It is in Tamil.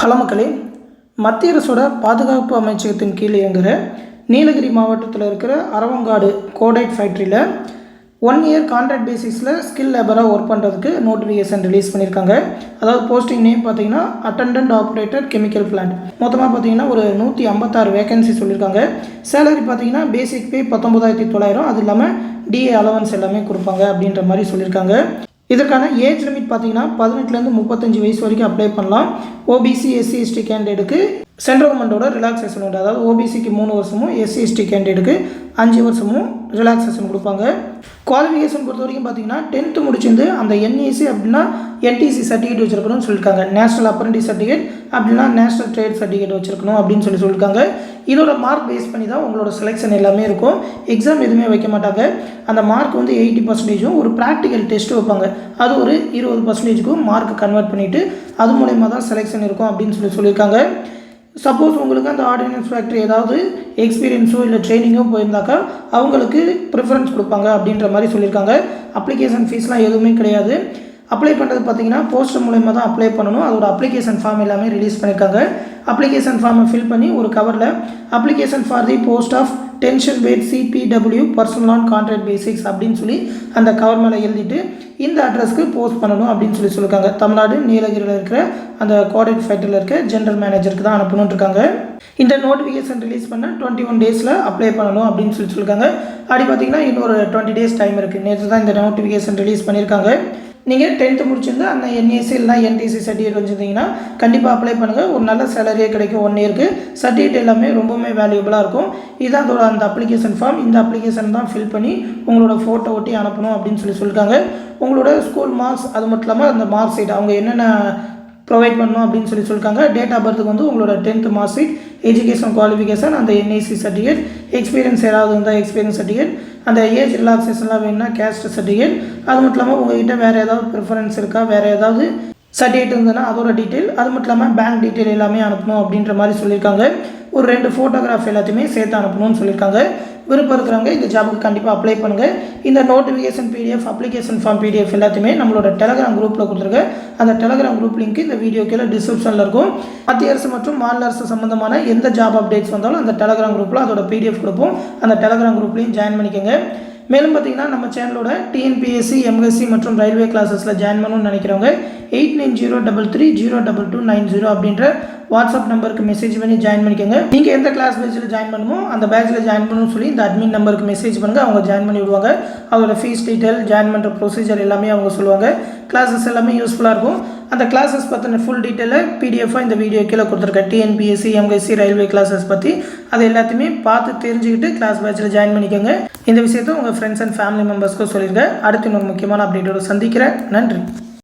ஹலோ மக்களே, மத்திய அரசோட பாதுகாப்பு அமைச்சகத்தின் கீழ் இயங்குகிற நீலகிரி மாவட்டத்தில் இருக்கிற அரவங்காடு கோடைட் ஃபேக்ட்ரியில் 1 இயர் கான்ட்ராக்ட் பேசிஸில் ஸ்கில் லேபராக ஒர்க் பண்ணுறதுக்கு நோட்டிஃபிகேஷன் ரிலீஸ் பண்ணியிருக்காங்க. அதாவது போஸ்டிங் நேம் பார்த்தீங்கன்னா அட்டெண்டன்ட் ஆப்ரேட்டர் கெமிக்கல் பிளான்ட். மொத்தமாக பார்த்தீங்கன்னா ஒரு 156 வேகன்சி சொல்லியிருக்காங்க. சேலரி பார்த்தீங்கன்னா பேசிக் பே 19,900, அது இல்லாமல் டிஏ அலவன்ஸ் எல்லாமே கொடுப்பாங்க அப்படின்ற மாதிரி சொல்லியிருக்காங்க. இதற்கான ஏஜ் லிமிட் பார்த்தீங்கன்னா 18லேருந்து 35 வயசு வரைக்கும் அப்ளை பண்ணலாம். ஓபிசி எஸ்சி எஸ்டி கேண்டிடேட்டுக்கு சென்ட்ரல் கவர்மெண்ட்டோட ரிலாக்ஸேஷன் உண்டு. அதாவது ஓபிசிக்கு 3 வருஷமும் எஸ்சி எஸ்டி கேண்டிடேட்டுக்கு 5 வருஷமும் ரிலாக்ஸேஷன் கொடுப்பாங்க. குவாலிஃபிகேஷன் பொறுத்த வரைக்கும் பார்த்தீங்கன்னா 10th முடிச்சிருந்து அந்த என்இசி அப்படின்னா என்டிசி சர்டிஃபிகேட் வச்சுருக்கணும்னு சொல்லியிருக்காங்க. நேஷனல் அப்ரண்டிஸ் சர்டிஃபிகேட் அப்படின்னா நேஷனல் ட்ரேட் சர்டிஃபிகேட் வச்சுருக்கணும் அப்படின்னு சொல்லியிருக்காங்க. இதோட மார்க் பேஸ் பண்ணி தான் உங்களோட செலெக்ஷன் எல்லாமே இருக்கும். எக்ஸாம் எதுவுமே வைக்க மாட்டாங்க. அந்த மார்க் வந்து 80% ஒரு ப்ராக்டிக்கல் டெஸ்ட்டு வைப்பாங்க. அது ஒரு 20% மார்க் கன்வெர்ட் பண்ணிவிட்டு அது மூலயமா தான் செலெக்ஷன் இருக்கும் அப்படின்னு சொல்லியிருக்காங்க. சப்போஸ் உங்களுக்கு அந்த ஆர்டினன்ஸ் ஃபேக்ட்ரி ஏதாவது எக்ஸ்பீரியன்ஸோ இல்லை ட்ரைனிங்கோ போயிருந்தாக்கா அவங்களுக்கு ப்ரிஃபரன்ஸ் கொடுப்பாங்க அப்படின்ற மாதிரி சொல்லியிருக்காங்க. அப்ளிகேஷன் ஃபீஸ்லாம் எதுவுமே கிடையாது. அப்ளை பண்ணுறது பார்த்தீங்கன்னா போஸ்டர் மூலயமா தான் அப்ளை பண்ணணும். அதோட அப்ளிகேஷன் ஃபார்ம் எல்லாமே ரிலீஸ் பண்ணியிருக்காங்க. அப்ளிகேஷன் ஃபார்மை ஃபில் பண்ணி ஒரு கவரில் application for the post of டென்ஷன் வெயிட் CBW personnel on contract basics அப்படின்னு சொல்லி அந்த கவர் மேலே எழுதிட்டு இந்த அட்ரஸ்க்கு போஸ்ட் பண்ணணும் அப்படின்னு சொல்லியிருக்காங்க. தமிழ்நாடு நீலகிரியில் இருக்கிற அந்த கோடைட் ஃபேக்டரியில் இருக்க ஜென்ரல் மேனேஜருக்கு தான் அனுப்பணும்னு இருக்காங்க. இந்த நோட்டிஃபிகேஷன் ரிலீஸ் பண்ண 21 டேஸில் அப்ளை பண்ணணும் அப்படின்னு சொல்லியிருக்காங்க. அப்படி பார்த்தீங்கன்னா இன்னொரு 20 டேஸ் டைம் இருக்குது. நேற்று தான் இந்த நோட்டிஃபிகேஷன் ரிலீஸ் பண்ணியிருக்காங்க. நீங்கள் 10th முடிச்சிருந்து அந்த என்ஏசி இல்லை என்டிசி சர்டிஃபிகேட் வச்சுருந்தீங்கன்னா கண்டிப்பாக அப்ளை பண்ணுங்கள். ஒரு நல்ல சேலரியே கிடைக்கும். 1 இயருக்கு சர்டிஃபிகேட் எல்லாமே ரொம்பவுமே வேல்யூபிளாக இருக்கும். இதுதான் அதோட அந்த அப்ளிகேஷன் ஃபார்ம். இந்த அப்ளிகேஷன் தான் ஃபில் பண்ணி உங்களோட ஃபோட்டோ ஒட்டி அனுப்பணும் அப்படின்னு சொல்லியிருக்காங்க. உங்களோட ஸ்கூல் மார்க்ஸ் அது மட்டும் இல்லாமல் அந்த மார்க் ஷீட் அவங்க என்னென்ன ப்ரொவைட் பண்ணணும் அப்படின்னு சொல்லியிருக்காங்க. டேட் ஆஃப் பர்த்துக்கு வந்து உங்களோட 10th mark sheet, education qualification, அந்த என்ஐசி சர்டிஃபிகேட், எக்ஸ்பீரியன்ஸ் ஏதாவது இருந்தால் எக்ஸ்பீரியன்ஸ் சர்டிஃபிகேட், அந்த ஏஜ் ரிலாக்ஸேஷன்லாம் வேணும்னா கேஸ்ட் சர்டிஃபிகேட், அது மட்டும் இல்லாமல் உங்கள்கிட்ட வேறு ஏதாவது ப்ரிஃபரன்ஸ் இருக்கா, வேறு ஏதாவது சர்டிஃபிகேட் இருந்ததுன்னா அதோட டீட்டெயில், அது மட்டும் இல்லாமல் பேங்க் டீட்டெயில் எல்லாமே அனுப்பணும் அப்படின்ற மாதிரி சொல்லியிருக்காங்க. ஒரு 2 ஃபோட்டோகிராஃப் எல்லாத்தையுமே சேர்த்து அனுப்பணும்னு சொல்லியிருக்காங்க. விருப்பம் இருக்கிறவங்க இந்த ஜாபுக்கு கண்டிப்பாக அப்ளை பண்ணுங்கள். இந்த notification PDF, application form PDF எல்லாத்தையுமே நம்மளோட டெலகிராம் குரூப்பில் கொடுத்துருக்கேன். அந்த டெலகிராம் குரூப் லிங்க் இந்த வீடியோ கீழே டிஸ்கிரிப்ஷனில் இருக்கும். மத்திய அரசு மற்றும் மாநில அரசு சம்மந்தமான எந்த ஜாப் அப்டேட்ஸ் வந்தாலும் அந்த டெலகிராம் குரூப்பில் அதோட பிடிஎஃப் கொடுப்போம். அந்த டெலகிராம் குரூப்லையும் ஜாயின் பண்ணிக்கோங்க. மேலும் பார்த்தீங்கன்னா நம்ம சேனலோட டிஎன்பிஎஸ்சி, எம்எஸ்சி மற்றும் ரயில்வே கிளாஸஸில் ஜாயின் பண்ணணும்னு நினைக்கிறவங்க 8903302290 அப்படின்ற வாட்ஸ்அப் நம்பருக்கு மெசேஜ் பண்ணி ஜாயின் பண்ணிக்கோங்க. நீங்கள் எந்த கிளாஸ் பேட்சில் ஜாயின் பண்ணணுமோ அந்த பேட்சில் ஜாயின் பண்ணணும்னு சொல்லி இந்த அட்மின் நம்பருக்கு மெசேஜ் பண்ணுங்கள். அவங்க ஜாயின் பண்ணி விடுவாங்க. அதோட ஃபீஸ் டீட்டெயில், ஜாயின் பண்ணுற ப்ரொசீஜர் எல்லாமே அவங்க சொல்லுவாங்க. கிளாஸஸ் எல்லாமே யூஸ்ஃபுல்லாக இருக்கும். அந்த கிளாஸஸ் பற்றின ஃபுல் டீட்டெயிலை பிடிஎஃபாக இந்த வீடியோ கீழே கொடுத்துருக்கேன். டிஎன்பிஎஸ்சி, எம்எஸ்சி, ரயில்வே கிளாஸஸ் பற்றி அது எல்லாத்தையுமே பார்த்து தெரிஞ்சுக்கிட்டு கிளாஸ் பேட்சில் ஜாயின் பண்ணிக்கோங்க. இந்த விஷயத்தை உங்கள் ஃப்ரெண்ட்ஸ் அண்ட் ஃபேமிலி மெம்பர்ஸ்க்கும் சொல்லியிருக்கேன். அடுத்து இன்னொரு முக்கியமான அப்டேட்டோடு சந்திக்கிறேன். நன்றி.